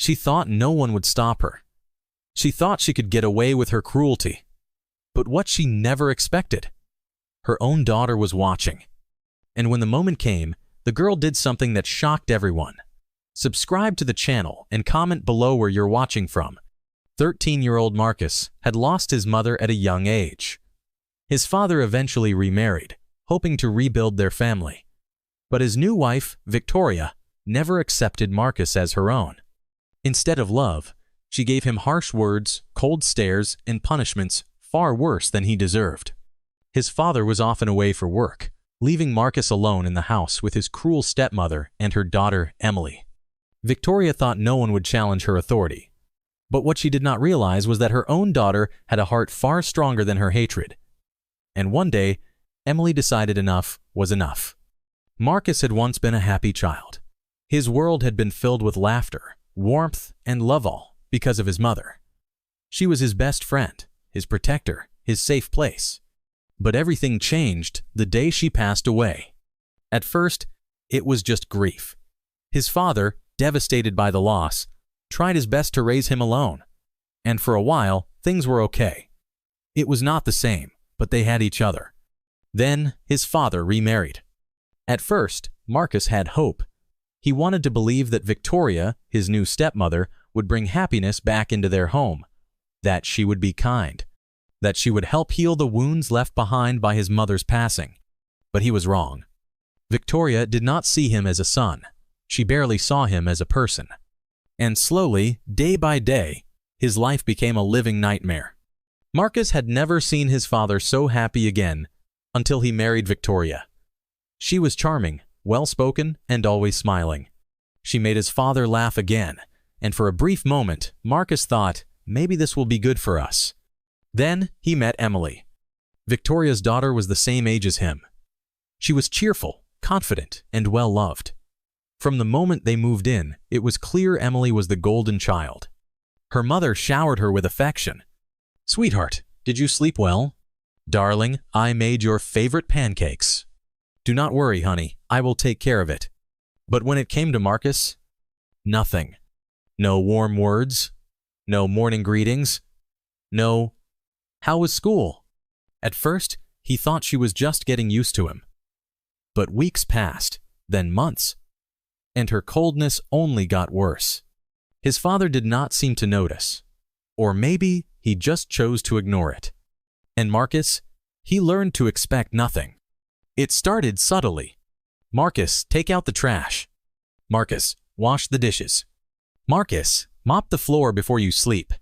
She thought no one would stop her. She thought she could get away with her cruelty. But what she never expected, her own daughter was watching. And when the moment came, the girl did something that shocked everyone. Subscribe to the channel and comment below where you're watching from. 13-year-old Marcus had lost his mother at a young age. His father eventually remarried, hoping to rebuild their family. But his new wife, Victoria, never accepted Marcus as her own. Instead of love, she gave him harsh words, cold stares, and punishments far worse than he deserved. His father was often away for work, leaving Marcus alone in the house with his cruel stepmother and her daughter, Emily. Victoria thought no one would challenge her authority. But what she did not realize was that her own daughter had a heart far stronger than her hatred. And one day, Emily decided enough was enough. Marcus had once been a happy child. His world had been filled with laughter, warmth, and love, all because of his mother. She was his best friend, his protector, his safe place. But everything changed the day she passed away. At first, it was just grief. His father, devastated by the loss, tried his best to raise him alone. And for a while, things were okay. It was not the same, but they had each other. Then, his father remarried. At first, Marcus had hope. He wanted to believe that Victoria, his new stepmother, would bring happiness back into their home, that she would be kind, that she would help heal the wounds left behind by his mother's passing. But he was wrong. Victoria did not see him as a son. She barely saw him as a person. And slowly, day by day, his life became a living nightmare. Marcus had never seen his father so happy again until he married Victoria. She was charming, well-spoken, and always smiling. She made his father laugh again, and for a brief moment, Marcus thought, maybe this will be good for us. Then he met Emily. Victoria's daughter was the same age as him. She was cheerful, confident, and well-loved. From the moment they moved in, it was clear Emily was the golden child. Her mother showered her with affection. "Sweetheart, did you sleep well? Darling, I made your favorite pancakes. Do not worry, honey, I will take care of it." But when it came to Marcus, nothing. No warm words, no morning greetings, no, "How was school?" At first, he thought she was just getting used to him. But weeks passed, then months, and her coldness only got worse. His father did not seem to notice, or maybe he just chose to ignore it. And Marcus, he learned to expect nothing. It started subtly. "Marcus, take out the trash. Marcus, wash the dishes. Marcus, mop the floor before you sleep."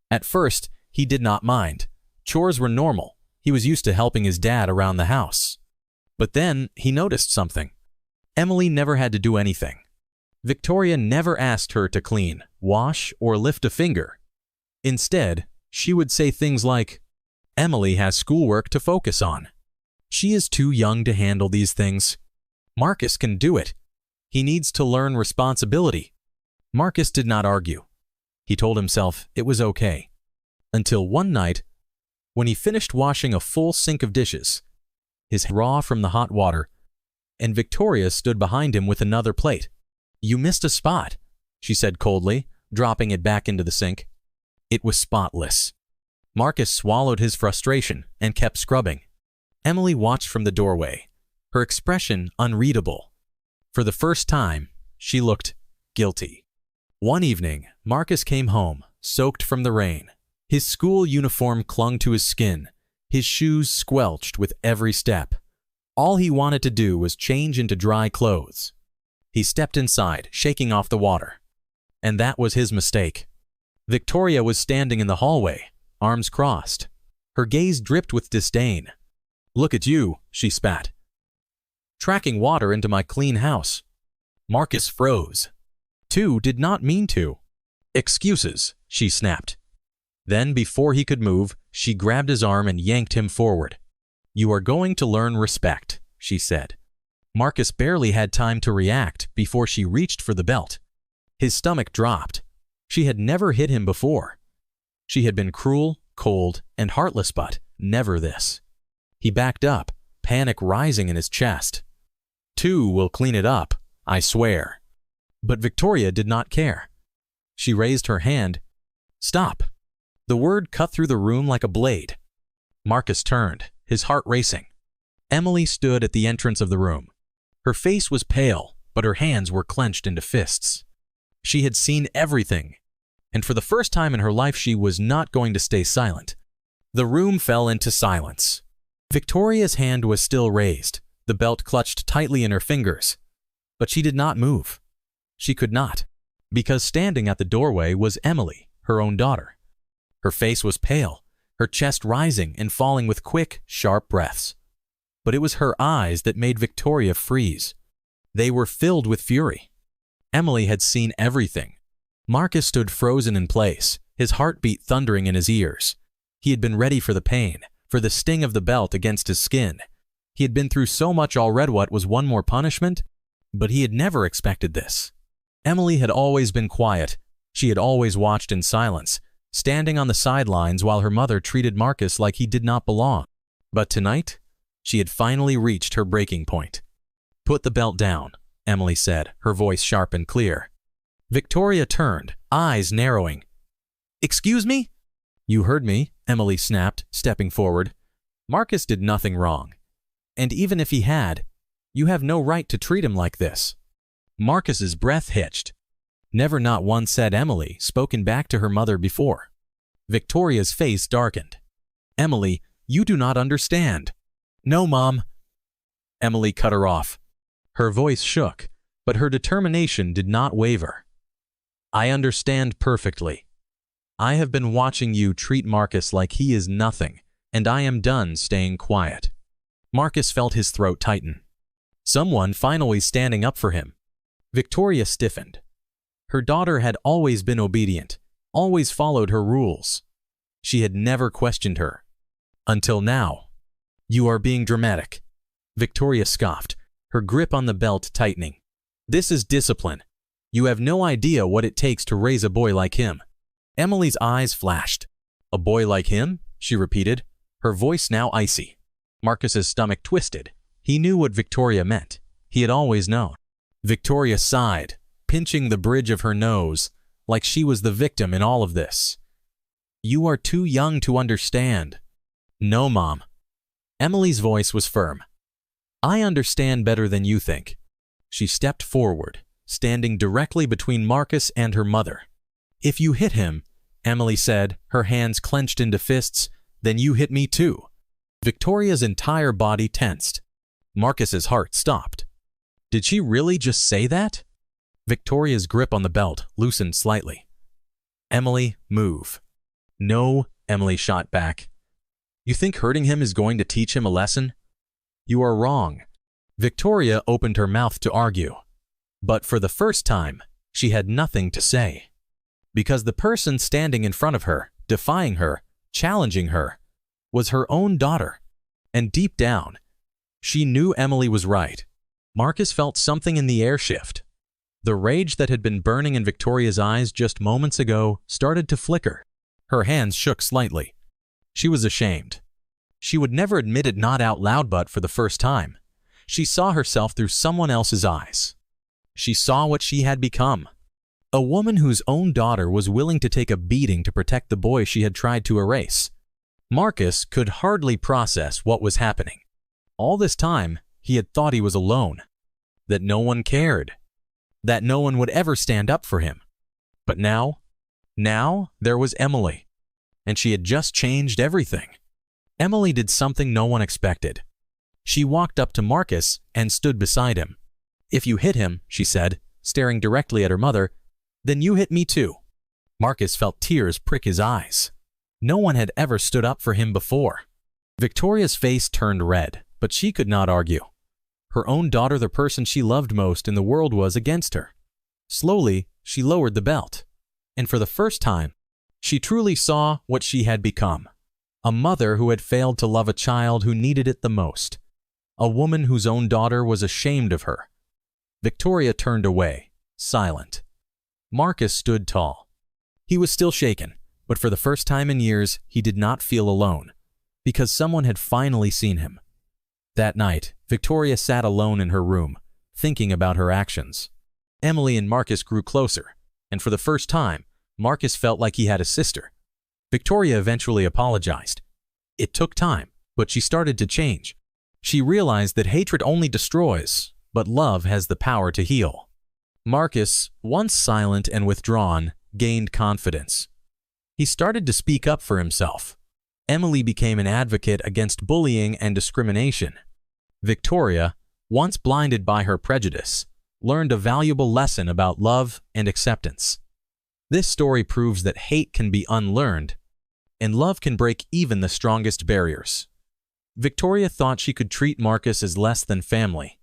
At first, he did not mind. Chores were normal. He was used to helping his dad around the house. But then he noticed something. Emily never had to do anything. Victoria never asked her to clean, wash, or lift a finger. Instead, she would say things like, "Emily has schoolwork to focus on. She is too young to handle these things. Marcus can do it. He needs to learn responsibility." Marcus did not argue. He told himself it was okay. Until one night, when he finished washing a full sink of dishes, his hands raw from the hot water, and Victoria stood behind him with another plate. "You missed a spot," she said coldly, dropping it back into the sink. It was spotless. Marcus swallowed his frustration and kept scrubbing. Emily watched from the doorway, her expression unreadable. For the first time, she looked guilty. One evening, Marcus came home, soaked from the rain. His school uniform clung to his skin, his shoes squelched with every step. All he wanted to do was change into dry clothes. He stepped inside, shaking off the water. And that was his mistake. Victoria was standing in the hallway, arms crossed. Her gaze dripped with disdain. "Look at you," she spat. "Tracking water into my clean house." Marcus froze. "Two did not mean to." "Excuses," she snapped. Then, before he could move, she grabbed his arm and yanked him forward. "You are going to learn respect," she said. Marcus barely had time to react before she reached for the belt. His stomach dropped. She had never hit him before. She had been cruel, cold, and heartless, but never this. He backed up, panic rising in his chest. "Two will clean it up, I swear." But Victoria did not care. She raised her hand. "Stop." The word cut through the room like a blade. Marcus turned, his heart racing. Emily stood at the entrance of the room. Her face was pale, but her hands were clenched into fists. She had seen everything, and for the first time in her life she was not going to stay silent. The room fell into silence. Victoria's hand was still raised, the belt clutched tightly in her fingers. But she did not move. She could not, because standing at the doorway was Emily, her own daughter. Her face was pale, her chest rising and falling with quick, sharp breaths. But it was her eyes that made Victoria freeze. They were filled with fury. Emily had seen everything. Marcus stood frozen in place, his heartbeat thundering in his ears. He had been ready for the pain, for the sting of the belt against his skin. He had been through so much already. What was one more punishment? But he had never expected this. Emily had always been quiet. She had always watched in silence, standing on the sidelines while her mother treated Marcus like he did not belong. But tonight, she had finally reached her breaking point. "Put the belt down," Emily said, her voice sharp and clear. Victoria turned, eyes narrowing. "Excuse me?" "You heard me," Emily snapped, stepping forward. "Marcus did nothing wrong. And even if he had, you have no right to treat him like this." Marcus's breath hitched. "Never, not once," said Emily, spoken back to her mother before. Victoria's face darkened. "Emily, you do not understand." "No, Mom." Emily cut her off. Her voice shook, but her determination did not waver. "I understand perfectly. I have been watching you treat Marcus like he is nothing, and I am done staying quiet." Marcus felt his throat tighten. Someone finally standing up for him. Victoria stiffened. Her daughter had always been obedient, always followed her rules. She had never questioned her. Until now. "You are being dramatic," Victoria scoffed, her grip on the belt tightening. "This is discipline. You have no idea what it takes to raise a boy like him." Emily's eyes flashed. "A boy like him?" she repeated, her voice now icy. Marcus's stomach twisted. He knew what Victoria meant. He had always known. Victoria sighed, pinching the bridge of her nose, like she was the victim in all of this. "You are too young to understand." "No, Mom." Emily's voice was firm. "I understand better than you think." She stepped forward, standing directly between Marcus and her mother. "If you hit him," Emily said, her hands clenched into fists, "then you hit me too." Victoria's entire body tensed. Marcus's heart stopped. Did she really just say that? Victoria's grip on the belt loosened slightly. "Emily, move." "No," Emily shot back. "You think hurting him is going to teach him a lesson? You are wrong." Victoria opened her mouth to argue. But for the first time, she had nothing to say. Because the person standing in front of her, defying her, challenging her, was her own daughter. And deep down, she knew Emily was right. Marcus felt something in the air shift. The rage that had been burning in Victoria's eyes just moments ago started to flicker. Her hands shook slightly. She was ashamed. She would never admit it, not out loud, but for the first time, she saw herself through someone else's eyes. She saw what she had become. A woman whose own daughter was willing to take a beating to protect the boy she had tried to erase. Marcus could hardly process what was happening. All this time, he had thought he was alone, that no one cared, that no one would ever stand up for him. But now there was Emily, and she had just changed everything. Emily did something no one expected. She walked up to Marcus and stood beside him. "If you hit him," she said, staring directly at her mother, "then you hit me too." Marcus felt tears prick his eyes. No one had ever stood up for him before. Victoria's face turned red, but she could not argue. Her own daughter, the person she loved most in the world, was against her. Slowly, she lowered the belt, and for the first time, she truly saw what she had become. A mother who had failed to love a child who needed it the most. A woman whose own daughter was ashamed of her. Victoria turned away, silent. Marcus stood tall. He was still shaken, but for the first time in years, he did not feel alone, because someone had finally seen him. That night, Victoria sat alone in her room, thinking about her actions. Emily and Marcus grew closer, and for the first time, Marcus felt like he had a sister. Victoria eventually apologized. It took time, but she started to change. She realized that hatred only destroys, but love has the power to heal. Marcus, once silent and withdrawn, gained confidence. He started to speak up for himself. Emily became an advocate against bullying and discrimination. Victoria, once blinded by her prejudice, learned a valuable lesson about love and acceptance. This story proves that hate can be unlearned, and love can break even the strongest barriers. Victoria thought she could treat Marcus as less than family.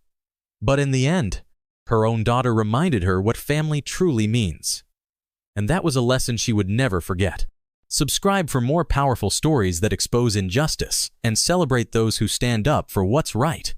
But in the end, her own daughter reminded her what family truly means. And that was a lesson she would never forget. Subscribe for more powerful stories that expose injustice and celebrate those who stand up for what's right.